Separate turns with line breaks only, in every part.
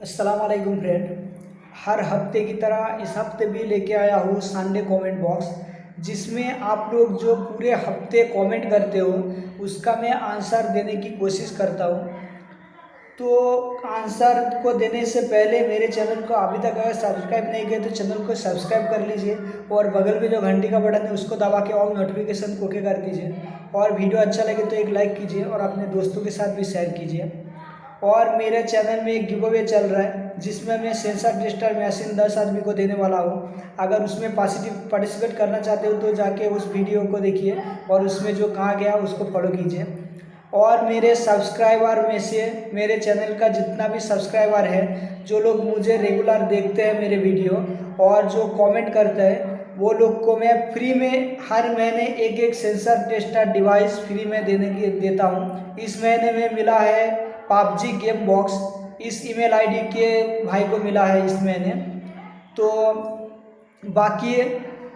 अस्सलाम वालेकुम फ्रेंड। हर हफ्ते की तरह इस हफ्ते भी लेके आया हूँ संडे कमेंट बॉक्स, जिसमें आप लोग जो पूरे हफ्ते कमेंट करते हो उसका मैं आंसर देने की कोशिश करता हूँ। तो आंसर को देने से पहले मेरे चैनल को अभी तक अगर सब्सक्राइब नहीं किया तो चैनल को सब्सक्राइब कर लीजिए और बगल में जो घंटी का बटन है उसको दबा के ऑल नोटिफिकेशन को ओके कर दीजिए। और वीडियो अच्छा लगे तो एक लाइक कीजिए और अपने दोस्तों के साथ भी शेयर कीजिए। और मेरे चैनल में एक गिव अवे चल रहा है जिसमें मैं सेंसर टेस्टर मशीन 10 आदमी को देने वाला हूँ। अगर उसमें पॉजिटिव पार्टिसिपेट करना चाहते हो तो जाके उस वीडियो को देखिए और उसमें जो कहा गया उसको फॉलो कीजिए। और मेरे सब्सक्राइबर में से मेरे चैनल का जितना भी सब्सक्राइबर है, जो लोग मुझे रेगुलर देखते हैं मेरे वीडियो और जो कमेंट करते हैं, वो लोग को मैं फ्री में हर महीने एक एक सेंसर टेस्टर डिवाइस फ्री में देता हूँ। इस महीने में मिला है पबजी गेम बॉक्स, इस ईमेल आईडी के भाई को मिला है इस महीने। तो बाकी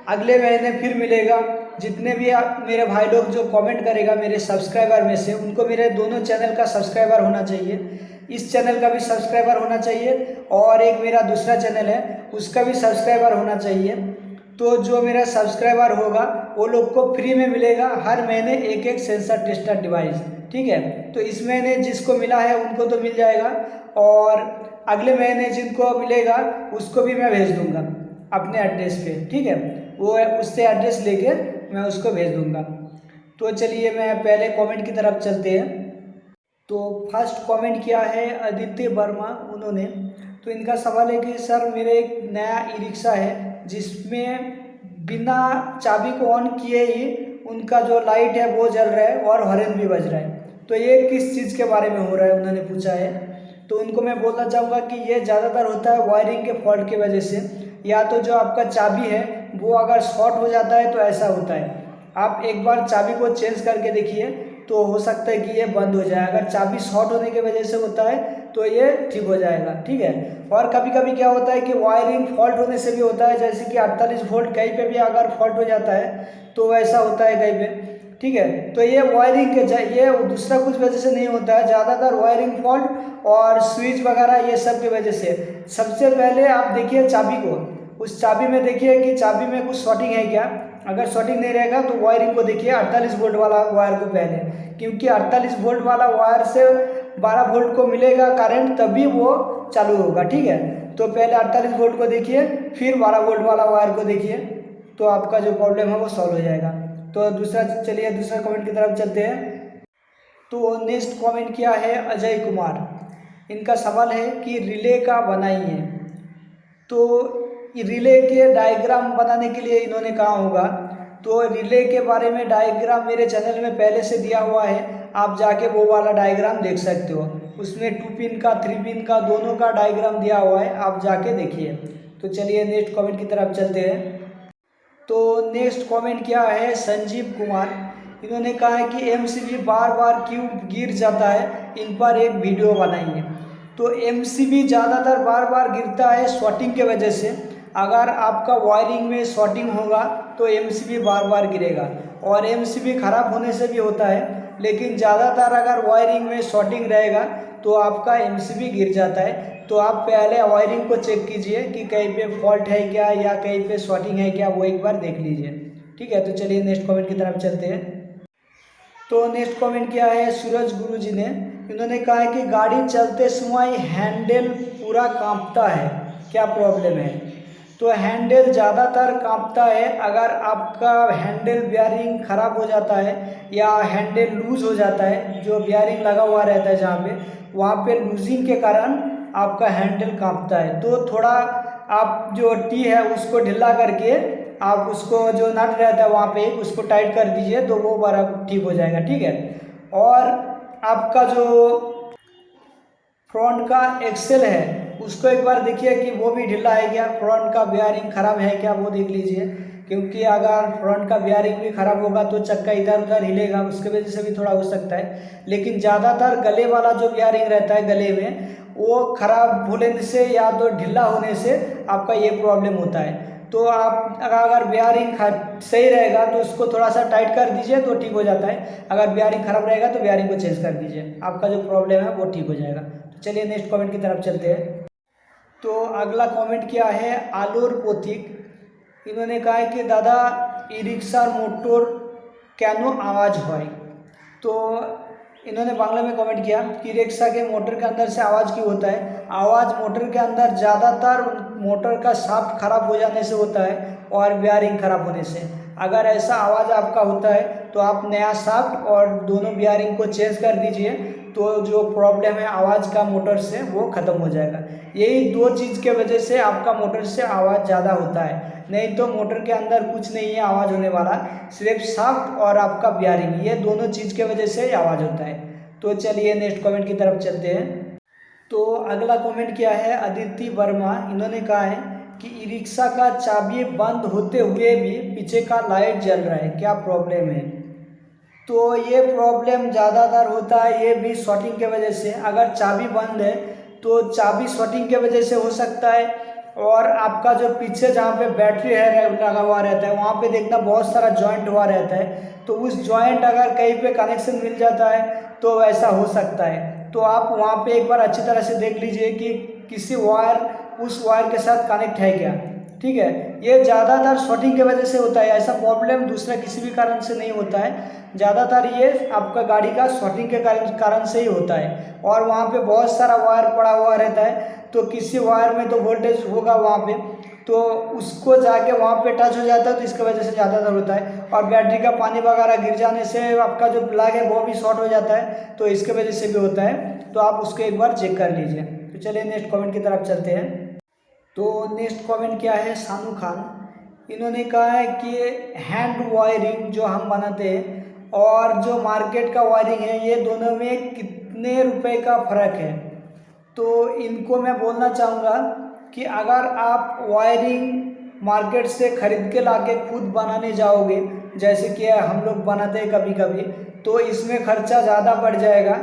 अगले महीने फिर मिलेगा। जितने भी मेरे भाई लोग जो कमेंट करेगा मेरे सब्सक्राइबर में से, उनको मेरे दोनों चैनल का सब्सक्राइबर होना चाहिए। इस चैनल का भी सब्सक्राइबर होना चाहिए और एक मेरा दूसरा चैनल है उसका भी सब्सक्राइबर होना चाहिए। तो जो मेरा सब्सक्राइबर होगा वो लोग को फ्री में मिलेगा हर महीने एक एक सेंसर टेस्टर डिवाइस। ठीक है, तो इस महीने जिसको मिला है उनको तो मिल जाएगा और अगले महीने जिनको मिलेगा उसको भी मैं भेज दूंगा अपने एड्रेस पे। ठीक है, वो उससे एड्रेस लेके मैं उसको भेज दूंगा। तो चलिए मैं पहले कमेंट की तरफ चलते हैं। तो फर्स्ट कमेंट किया है आदित्य वर्मा उन्होंने। तो इनका सवाल है कि सर मेरे एक नया ई रिक्शा है जिसमें बिना चाबी को ऑन किए ही उनका जो लाइट है वो जल रहा है और हॉर्न भी बज रहा है। तो ये किस चीज़ के बारे में हो रहा है उन्होंने पूछा है। तो उनको मैं बोलना चाहूँगा कि ये ज़्यादातर होता है वायरिंग के फॉल्ट की वजह से, या तो जो आपका चाबी है वो अगर शॉर्ट हो जाता है तो ऐसा होता है। आप एक बार चाबी को चेंज करके देखिए तो हो सकता है कि ये बंद हो जाए। अगर चाबी शॉर्ट होने की वजह से होता है तो ये ठीक हो जाएगा। ठीक है, और कभी कभी क्या होता है कि वायरिंग फॉल्ट होने से भी होता है, जैसे कि 48 वोल्ट कहीं पे भी अगर फॉल्ट हो जाता है तो ऐसा होता है कहीं पे। ठीक है, तो ये वायरिंग के ये दूसरा कुछ वजह से नहीं होता है, ज़्यादातर वायरिंग फॉल्ट और स्विच वगैरह ये सब की वजह से। सबसे पहले आप देखिए चाबी को, उस चाबी में देखिए कि चाबी में कुछ शॉर्टिंग है क्या। अगर शॉर्टिंग नहीं रहेगा तो वायरिंग को देखिए 48 वोल्ट वाला वायर को पहले, क्योंकि 48 वोल्ट वाला वायर से 12 वोल्ट को मिलेगा करंट तभी वो चालू होगा। ठीक है, तो पहले 48 वोल्ट को देखिए फिर 12 वोल्ट वाला वायर को देखिए, तो आपका जो प्रॉब्लम है वो सॉल्व हो जाएगा। तो दूसरा, चलिए दूसरा कमेंट की तरफ चलते हैं। तो नेक्स्ट कमेंट किया है अजय कुमार। इनका सवाल है कि रिले का बनाइए। तो रिले के डायग्राम बनाने के लिए इन्होंने कहा होगा। तो रिले के बारे में डायग्राम मेरे चैनल में पहले से दिया हुआ है, आप जाके वो वाला डायग्राम देख सकते हो। उसमें 2 पिन का 3 पिन का दोनों का डायग्राम दिया हुआ है, आप जाके देखिए। तो चलिए नेक्स्ट कमेंट की तरफ चलते हैं। तो नेक्स्ट कमेंट क्या है संजीव कुमार। इन्होंने कहा है कि एमसीबी बार बार क्यों गिर जाता है, इन पर एक वीडियो बनाइए। तो एमसीबी ज़्यादातर बार बार गिरता है शॉर्टिंग के वजह से। अगर आपका वायरिंग में शॉर्टिंग होगा तो एमसीबी बार बार गिरेगा, और एमसीबी ख़राब होने से भी होता है, लेकिन ज़्यादातर अगर वायरिंग में शॉर्टिंग रहेगा तो आपका एमसीबी गिर जाता है। तो आप पहले वायरिंग को चेक कीजिए कि कहीं पे फॉल्ट है क्या या कहीं पे शॉर्टिंग है क्या, वो एक बार देख लीजिए। ठीक है, तो चलिए नेक्स्ट कमेंट की तरफ चलते हैं। तो नेक्स्ट कमेंट किया है सूरज गुरु जी ने। इन्होंने कहा है कि गाड़ी चलते समय हैंडल पूरा कांपता है, क्या प्रॉब्लम है। तो हैंडल ज़्यादातर कांपता है अगर आपका हैंडल बियरिंग ख़राब हो जाता है या हैंडल लूज हो जाता है, जो बियरिंग लगा हुआ रहता है जहाँ पे, वहाँ पे लूजिंग के कारण आपका हैंडल कांपता है। तो थोड़ा आप जो टी है उसको ढीला करके आप उसको जो नट रहता है वहाँ पे उसको टाइट कर दीजिए तो वो बार ठीक हो जाएगा। ठीक है, और आपका जो फ्रंट का एक्सेल है उसको एक बार देखिए कि वो भी ढीला है क्या, फ्रंट का बियरिंग खराब है क्या, वो देख लीजिए। क्योंकि अगर फ्रंट का बियरिंग भी खराब होगा तो चक्का इधर उधर हिलेगा, उसके वजह से भी थोड़ा हो सकता है। लेकिन ज़्यादातर गले वाला जो बियरिंग रहता है गले में, वो खराब होने से या तो ढीला होने से आपका ये प्रॉब्लम होता है। तो आप अगर बियरिंग सही रहेगा तो उसको थोड़ा सा टाइट कर दीजिए तो ठीक हो जाता है। अगर बियरिंग खराब रहेगा तो बियरिंग को चेंज कर दीजिए, आपका जो प्रॉब्लम है वो ठीक हो जाएगा। तो चलिए नेक्स्ट कमेंट की तरफ चलते हैं। तो अगला कमेंट किया है आलोर पोथिक। इन्होंने कहा है कि दादा ई रिक्शा मोटर क्यों आवाज़ হয়। तो इन्होंने बांग्ला में कमेंट किया कि रिक्शा के मोटर के अंदर से आवाज़ क्यों होता है। आवाज़ मोटर के अंदर ज़्यादातर मोटर का शाफ्ट खराब हो जाने से होता है और बेयरिंग खराब होने से। अगर ऐसा आवाज़ आपका होता है तो आप नया शाफ्ट और दोनों बेयरिंग को चेंज कर दीजिए, तो जो प्रॉब्लम है आवाज़ का मोटर से वो ख़त्म हो जाएगा। यही दो चीज़ के वजह से आपका मोटर से आवाज़ ज़्यादा होता है, नहीं तो मोटर के अंदर कुछ नहीं है आवाज़ होने वाला, सिर्फ शाफ्ट और आपका बेयरिंग, ये दोनों चीज़ के वजह से आवाज़ होता है। तो चलिए नेक्स्ट कमेंट की तरफ चलते हैं। तो अगला कमेंट किया है अदिति वर्मा। इन्होंने कहा है कि ई रिक्शा का चाबी बंद होते हुए भी पीछे का लाइट जल रहा है, क्या प्रॉब्लम है। तो ये प्रॉब्लम ज़्यादातर होता है ये भी शॉर्टिंग के वजह से। अगर चाबी बंद है तो चाबी शॉर्टिंग के वजह से हो सकता है, और आपका जो पीछे जहाँ पे बैटरी है लगा हुआ रहता है वहाँ पे देखना बहुत सारा जॉइंट हुआ रहता है, तो उस जॉइंट अगर कहीं पे कनेक्शन मिल जाता है तो ऐसा हो सकता है। तो आप वहाँ पे एक बार अच्छी तरह से देख लीजिए कि किसी वायर उस वायर के साथ कनेक्ट है क्या, ठीक है। ये ज़्यादातर शॉर्टिंग की वजह से होता है, ऐसा प्रॉब्लम दूसरा किसी भी कारण से नहीं होता है। ज़्यादातर ये आपका गाड़ी का शॉर्टिंग के कारण से ही होता है, और वहाँ पे बहुत सारा वायर पड़ा हुआ रहता है, तो किसी वायर में तो वोल्टेज होगा वहाँ पे, तो उसको जाके वहाँ पे टच हो जाता है, तो इसकी वजह से ज़्यादातर होता है। और बैटरी का पानी वगैरह गिर जाने से आपका जो प्लग है वो भी शॉर्ट हो जाता है, तो इसके वजह से भी होता है। तो आप उसको एक बार चेक कर लीजिए। तो चलिए नेक्स्ट कमेंट की तरफ चलते हैं। तो नेक्स्ट कमेंट क्या है शानू खान। इन्होंने कहा है कि हैंड वायरिंग जो हम बनाते हैं और जो मार्केट का वायरिंग है, ये दोनों में कितने रुपए का फ़र्क है। तो इनको मैं बोलना चाहूँगा कि अगर आप वायरिंग मार्केट से ख़रीद के लाके खुद बनाने जाओगे, जैसे कि हम लोग बनाते हैं कभी कभी, तो इसमें खर्चा ज़्यादा बढ़ जाएगा।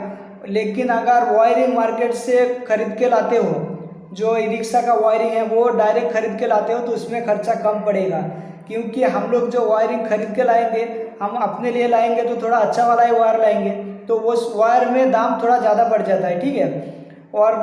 लेकिन अगर वायरिंग मार्केट से ख़रीद के लाते हो, जो ई रिक्शा का वायरिंग है वो डायरेक्ट ख़रीद के लाते हो, तो उसमें खर्चा कम पड़ेगा। क्योंकि हम लोग जो वायरिंग खरीद के लाएंगे, हम अपने लिए लाएंगे तो थोड़ा अच्छा वाला ही वायर लाएंगे, तो उस वायर में दाम थोड़ा ज़्यादा बढ़ जाता है, ठीक है। और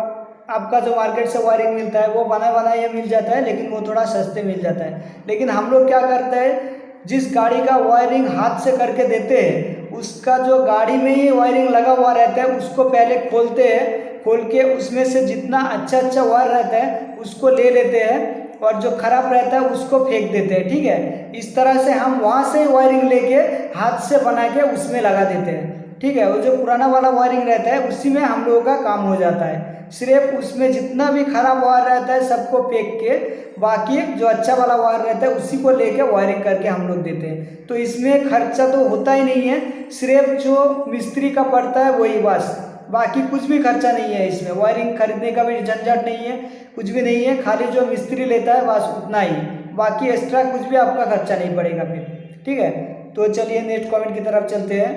आपका जो मार्केट से वायरिंग मिलता है वो बना बनाया मिल जाता है, लेकिन वो थोड़ा सस्ते मिल जाता है। लेकिन हम लोग क्या करते हैं, जिस गाड़ी का वायरिंग हाथ से करके देते हैं उसका जो गाड़ी में ही वायरिंग लगा हुआ रहता है उसको पहले खोलते हैं, खोल के उसमें से जितना अच्छा अच्छा वायर रहता है उसको ले लेते हैं, और जो खराब रहता है उसको फेंक देते हैं, ठीक है। इस तरह से हम वहाँ से वायरिंग लेके हाथ से बना के उसमें लगा देते हैं, ठीक है। वो जो पुराना वाला वायरिंग रहता है उसी में हम लोगों का काम हो जाता है। सिर्फ उसमें जितना भी खराब वायर रहता है सबको फेंक के बाकी जो अच्छा वाला वायर रहता है उसी को लेके वायरिंग करके हम लोग देते हैं। तो इसमें खर्चा तो होता ही नहीं है, सिर्फ जो मिस्त्री का पड़ता है वही बस, बाकी कुछ भी खर्चा नहीं है इसमें। वायरिंग खरीदने का भी झंझट नहीं है, कुछ भी नहीं है, खाली जो मिस्त्री लेता है बस उतना ही, बाकी एक्स्ट्रा कुछ भी आपका खर्चा नहीं पड़ेगा फिर, ठीक है। तो चलिए नेक्स्ट कमेंट की तरफ चलते हैं।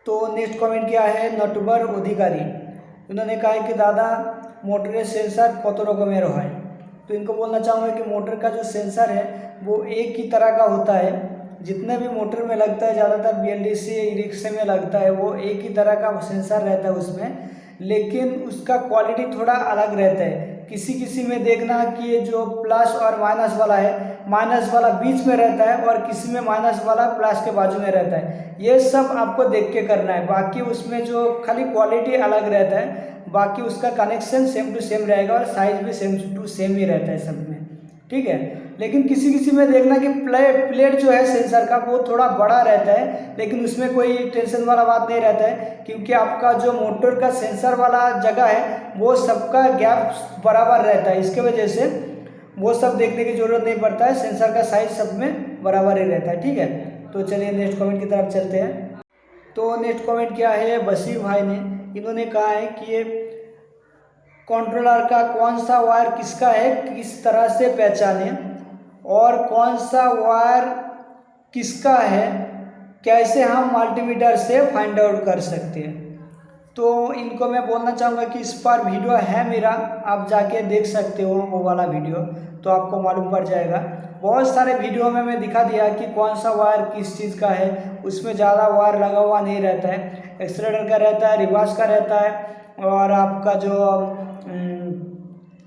तो नेक्स्ट कमेंट क्या है नटवर अधिकारी। उन्होंने कहा है कि दादा मोटरेर सेंसर कत रकमेर है। तो इनको बोलना चाहूँगा कि मोटर का जो सेंसर है वो एक ही तरह का होता है, जितने भी मोटर में लगता है ज़्यादातर BLDC ई रिक्शे में लगता है वो एक ही तरह का सेंसर रहता है उसमें, लेकिन उसका क्वालिटी थोड़ा अलग रहता है। किसी किसी में देखना कि ये जो प्लस और माइनस वाला है, माइनस वाला बीच में रहता है और किसी में माइनस वाला प्लस के बाजू में रहता है। ये सब आपको देख के करना है, बाकी उसमें जो खाली क्वालिटी अलग रहता है, बाकी उसका कनेक्शन सेम टू सेम रहेगा और साइज भी सेम टू सेम ही रहता है सब में, ठीक है। लेकिन किसी किसी में देखना कि प्लेट जो है सेंसर का वो थोड़ा बड़ा रहता है, लेकिन उसमें कोई टेंशन वाला बात नहीं रहता है, क्योंकि आपका जो मोटर का सेंसर वाला जगह है वो सबका गैप बराबर रहता है, इसके वजह से वो सब देखने की ज़रूरत नहीं पड़ता है, सेंसर का साइज सब में बराबर ही रहता है, ठीक है। तो चलिए नेक्स्ट कमेंट की तरफ चलते हैं। तो नेक्स्ट कमेंट क्या है बशीर भाई ने। इन्होंने कहा है कि ये कंट्रोलर का कौन सा वायर किसका है किस तरह से पहचाने, और कौन सा वायर किसका है कैसे हम मल्टीमीटर से फाइंड आउट कर सकते हैं। तो इनको मैं बोलना चाहूँगा कि इस पर वीडियो है मेरा, आप जाके देख सकते हो वो वाला वीडियो, तो आपको मालूम पड़ जाएगा। बहुत सारे वीडियो में मैं दिखा दिया कि कौन सा वायर किस चीज़ का है, उसमें ज़्यादा वायर लगा हुआ नहीं रहता है, एक्सीलरेटर का रहता है, रिवर्स का रहता है, और आपका जो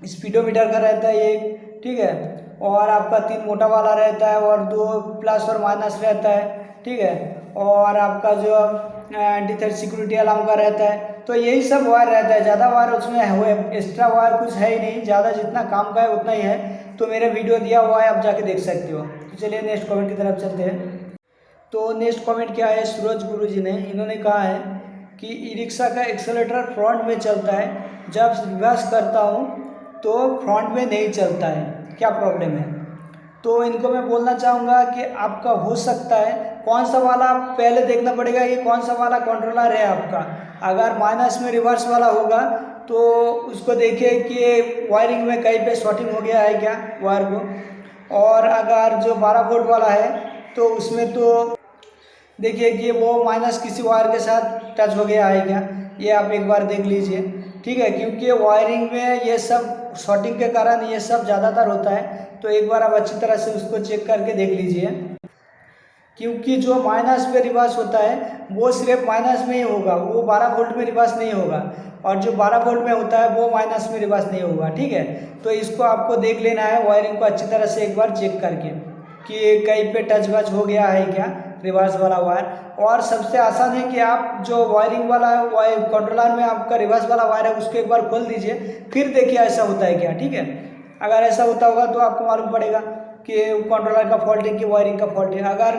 स्पीडोमीटर का रहता है एक, ठीक है। और आपका 3 मोटा वाला रहता है और 2 प्लस और माइनस रहता है, ठीक है। और आपका जो एंटी थेफ्ट सिक्योरिटी अलार्म का रहता है। तो यही सब वायर रहता है, ज़्यादा वायर उसमें हुए एक्स्ट्रा वायर कुछ है ही नहीं, ज़्यादा जितना काम का है उतना ही है। तो मेरा वीडियो दिया हुआ है, आप जाके देख सकते हो। तो चलिए नेक्स्ट कमेंट की तरफ चलते हैं। तो नेक्स्ट कमेंट क्या है, सूरज गुरु जी ने, इन्होंने कहा है कि ई रिक्शा का एक्सेलेटर फ्रंट में चलता है, जब रिवर्स करता हूँ तो फ्रंट में नहीं चलता है, क्या प्रॉब्लम है। तो इनको मैं बोलना चाहूँगा कि आपका हो सकता है कौन सा वाला, पहले देखना पड़ेगा कि कौन सा वाला कंट्रोलर है आपका। अगर माइनस में रिवर्स वाला होगा तो उसको देखिए कि वायरिंग में कहीं पे शॉर्टिंग हो गया है क्या वायर को। और अगर जो 12 वोल्ट वाला है तो उसमें तो देखिए कि वो माइनस किसी वायर के साथ टच हो गया है क्या, ये आप एक बार देख लीजिए, ठीक है। क्योंकि वायरिंग में ये सब शॉर्टिंग के कारण ये सब ज़्यादातर होता है। तो एक बार आप अच्छी तरह से उसको चेक करके देख लीजिए, क्योंकि जो माइनस में रिवर्स होता है वो सिर्फ माइनस में ही होगा, वो 12 वोल्ट में रिवर्स नहीं होगा। और जो 12 वोल्ट में होता है वो माइनस में रिवर्स नहीं होगा, ठीक है। तो इसको आपको देख लेना है वायरिंग को अच्छी तरह से एक बार चेक करके कि कहीं पे टच वच हो गया है क्या रिवर्स वाला वायर। और सबसे आसान है कि आप जो वायरिंग वाला वायर कंट्रोलर में आपका रिवर्स वाला वायर है उसको एक बार खोल दीजिए, फिर देखिए ऐसा होता है क्या, ठीक है। अगर ऐसा होता होगा तो आपको मालूम पड़ेगा कि कंट्रोलर का फॉल्ट है कि वायरिंग का फॉल्ट है। अगर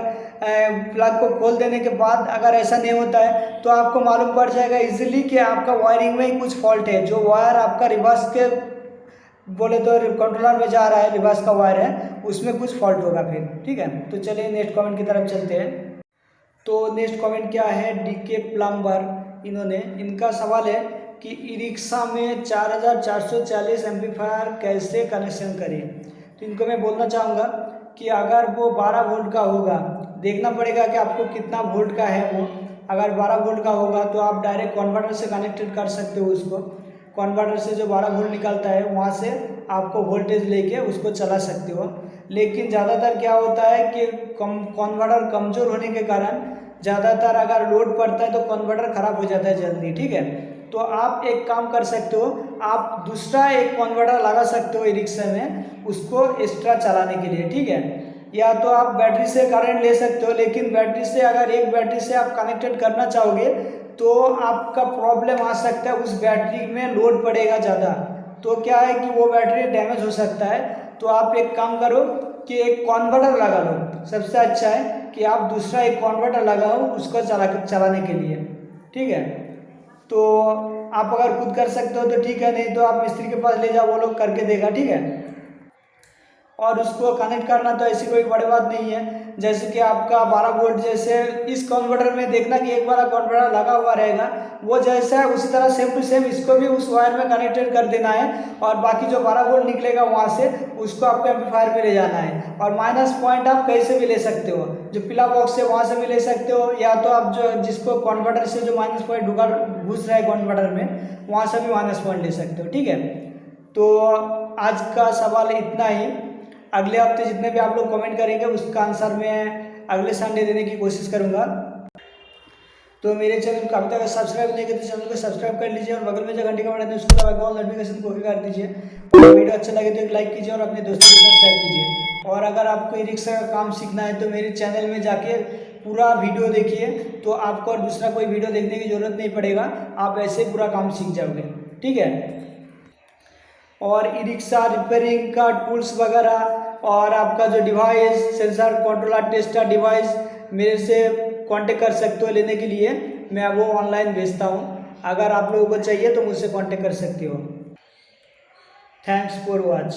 प्लग को खोल देने के बाद अगर ऐसा नहीं होता है तो आपको मालूम पड़ जाएगा इजीली कि आपका वायरिंग में ही कुछ फॉल्ट है। जो वायर आपका रिवर्स के बोले तो कंट्रोलर में जा रहा है, रिवर्स का वायर है, उसमें कुछ फॉल्ट होगा फिर, ठीक है। तो चलिए नेक्स्ट कमेंट की तरफ चलते हैं। तो नेक्स्ट कमेंट क्या है, डीके प्लम्बर, इन्होंने, इनका सवाल है कि ई रिक्शा में 4440 एम्पलीफायर कैसे कनेक्शन करें। तो इनको मैं बोलना चाहूँगा कि अगर वो 12 वोल्ट का होगा, देखना पड़ेगा कि आपको कितना वोल्ट का है वो। अगर 12 वोल्ट का होगा तो आप डायरेक्ट कन्वर्टर से कनेक्टेड कर सकते हो उसको। कन्वर्टर से जो 12 वोल्ट निकलता है वहाँ से आपको वोल्टेज लेके उसको चला सकते हो। लेकिन ज़्यादातर क्या होता है कि कन्वर्टर कमज़ोर होने के कारण ज़्यादातर अगर लोड पड़ता है तो कन्वर्टर ख़राब हो जाता है जल्दी, ठीक है। तो आप एक काम कर सकते हो, आप दूसरा एक कन्वर्टर लगा सकते हो ई रिक्शा में, उसको एक्स्ट्रा चलाने के लिए, ठीक है। या तो आप बैटरी से करंट ले सकते हो, लेकिन बैटरी से अगर एक बैटरी से आप कनेक्टेड करना चाहोगे तो आपका प्रॉब्लम आ सकता है, उस बैटरी में लोड पड़ेगा ज़्यादा, तो क्या है कि वो बैटरी डैमेज हो सकता है। तो आप एक काम करो कि एक कन्वर्टर लगा लो, सबसे अच्छा है कि आप दूसरा एक कन्वर्टर लगाओ उसको चलाने के लिए, ठीक है। तो आप अगर खुद कर सकते हो तो ठीक है, नहीं तो आप मिस्त्री के पास ले जाओ, वो लोग करके देगा, ठीक है। और उसको कनेक्ट करना तो ऐसी कोई बड़ी बात नहीं है। जैसे कि आपका 12 वोल्ट, जैसे इस कन्वर्टर में देखना कि एक वाला कन्वर्टर लगा हुआ रहेगा, वो जैसा है उसी तरह सेम टू सेम इसको भी उस वायर में कनेक्टेड कर देना है। और बाकी जो 12 वोल्ट निकलेगा वहाँ से उसको आपको एम्पलीफायर में ले जाना है। और माइनस पॉइंट आप कहीं से भी ले सकते हो, जो पिला बॉक्स है वहाँ से भी ले सकते हो, या तो आप जो जिसको कन्वर्टर से जो माइनस पॉइंट घुस रहा है कन्वर्टर में वहाँ से भी माइनस पॉइंट ले सकते हो, ठीक है। तो आज का सवाल इतना ही। अगले हफ्ते जितने भी आप लोग कमेंट करेंगे उसका आंसर मैं अगले संडे देने की कोशिश करूंगा। तो मेरे चैनल को अभी तक सब्सक्राइब नहीं किया तो चैनल को सब्सक्राइब कर लीजिए, और बगल में जो घंटी का बटन है उसको दबा के ऑल नोटिफिकेशन को भी कर दीजिए। और वीडियो अच्छा लगे तो एक लाइक कीजिए और अपने दोस्तों के साथ शेयर कीजिए। और अगर आपको ई रिक्शा का काम सीखना है तो मेरे चैनल में जाके पूरा वीडियो देखिए, तो आपको और दूसरा कोई वीडियो देखने की जरूरत नहीं पड़ेगा, आप ऐसे पूरा काम सीख जाओगे, ठीक है। और ई रिक्शा रिपेयरिंग का टूल्स वगैरह और आपका जो device sensor controller tester device मेरे से कांटेक्ट कर सकते हो लेने के लिए, मैं वो ऑनलाइन भेजता हूँ। अगर आप लोगों को चाहिए तो मुझसे कांटेक्ट कर सकते हो। Thanks for watch.